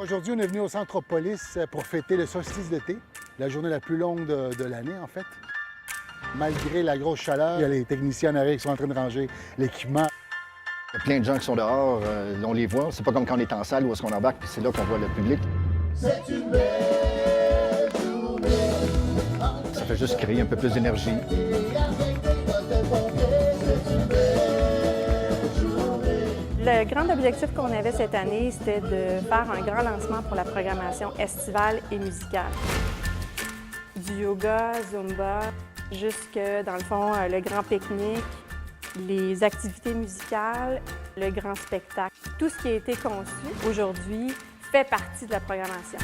Aujourd'hui, on est venu au Centropolis pour fêter le solstice d'été, la journée la plus longue de l'année, en fait. Malgré la grosse chaleur, il y a les techniciens en arrière qui sont en train de ranger l'équipement. Il y a plein de gens qui sont dehors, on les voit. C'est pas comme quand on est en salle où est-ce qu'on embarque, puis c'est là qu'on voit le public. C'est une belle journée. Ça fait juste créer un peu plus d'énergie. Le grand objectif qu'on avait cette année, c'était de faire un grand lancement pour la programmation estivale et musicale. Du yoga, zumba, jusque, dans le fond, le grand pique-nique, les activités musicales, le grand spectacle. Tout ce qui a été conçu aujourd'hui fait partie de la programmation.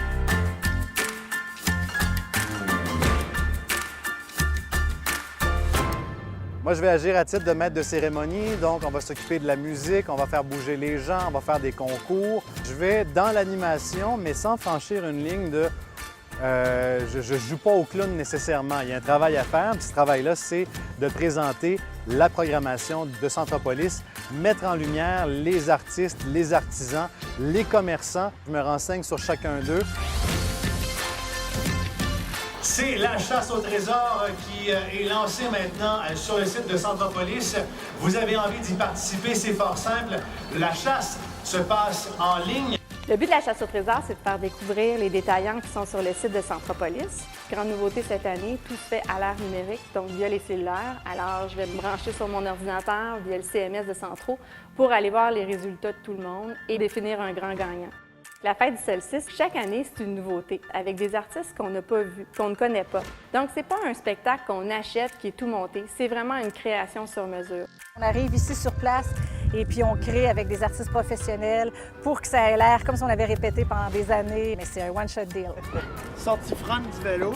Moi, je vais agir à titre de maître de cérémonie, donc on va s'occuper de la musique, on va faire bouger les gens, on va faire des concours. Je vais dans l'animation, mais sans franchir une ligne de je ne joue pas au clown nécessairement. Il y a un travail à faire, puis ce travail-là, c'est de présenter la programmation de Centropolis, mettre en lumière les artistes, les artisans, les commerçants. Je me renseigne sur chacun d'eux. C'est la chasse au trésor qui est lancée maintenant sur le site de Centropolis. Vous avez envie d'y participer, c'est fort simple. La chasse se passe en ligne. Le but de la chasse au trésor, c'est de faire découvrir les détaillants qui sont sur le site de Centropolis. Grande nouveauté cette année, tout se fait à l'ère numérique, donc via les cellulaires. Alors, je vais me brancher sur mon ordinateur via le CMS de Centro pour aller voir les résultats de tout le monde et définir un grand gagnant. La fête du solstice, chaque année, c'est une nouveauté, avec des artistes qu'on n'a pas vus, qu'on ne connaît pas. Donc, c'est pas un spectacle qu'on achète qui est tout monté, c'est vraiment une création sur mesure. On arrive ici sur place et puis on crée avec des artistes professionnels pour que ça ait l'air comme si on avait répété pendant des années, mais c'est un one-shot deal. Sortie front du vélo,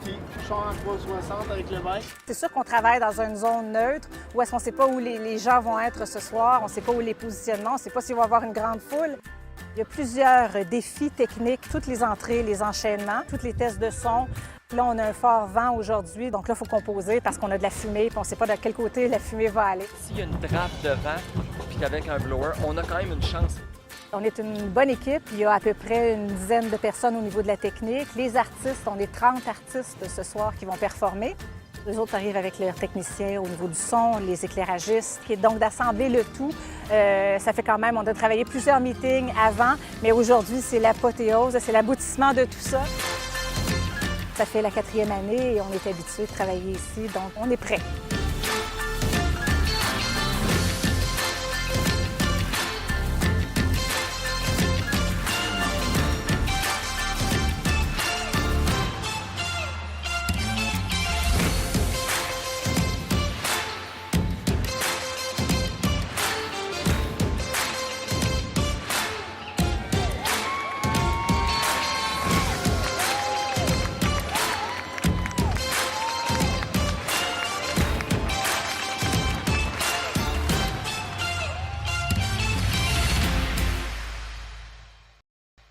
puis char en 360 avec le bike. C'est sûr qu'on travaille dans une zone neutre où est-ce qu'on ne sait pas où les gens vont être ce soir, on ne sait pas où les positionnements, on ne sait pas s'il va y avoir une grande foule. Il y a plusieurs défis techniques, toutes les entrées, les enchaînements, tous les tests de son. Là, on a un fort vent aujourd'hui, donc là, il faut composer parce qu'on a de la fumée puis on ne sait pas de quel côté la fumée va aller. S'il y a une drape de vent puis qu'avec un blower, on a quand même une chance. On est une bonne équipe. Il y a à peu près une dizaine de personnes au niveau de la technique. Les artistes, on est 30 artistes ce soir qui vont performer. Les autres arrivent avec leurs techniciens au niveau du son, les éclairagistes. Et donc, d'assembler le tout, ça fait quand même, on a travaillé plusieurs meetings avant, mais aujourd'hui, c'est l'apothéose, c'est l'aboutissement de tout ça. Ça fait la 4e année et on est habitué de travailler ici, donc on est prêt.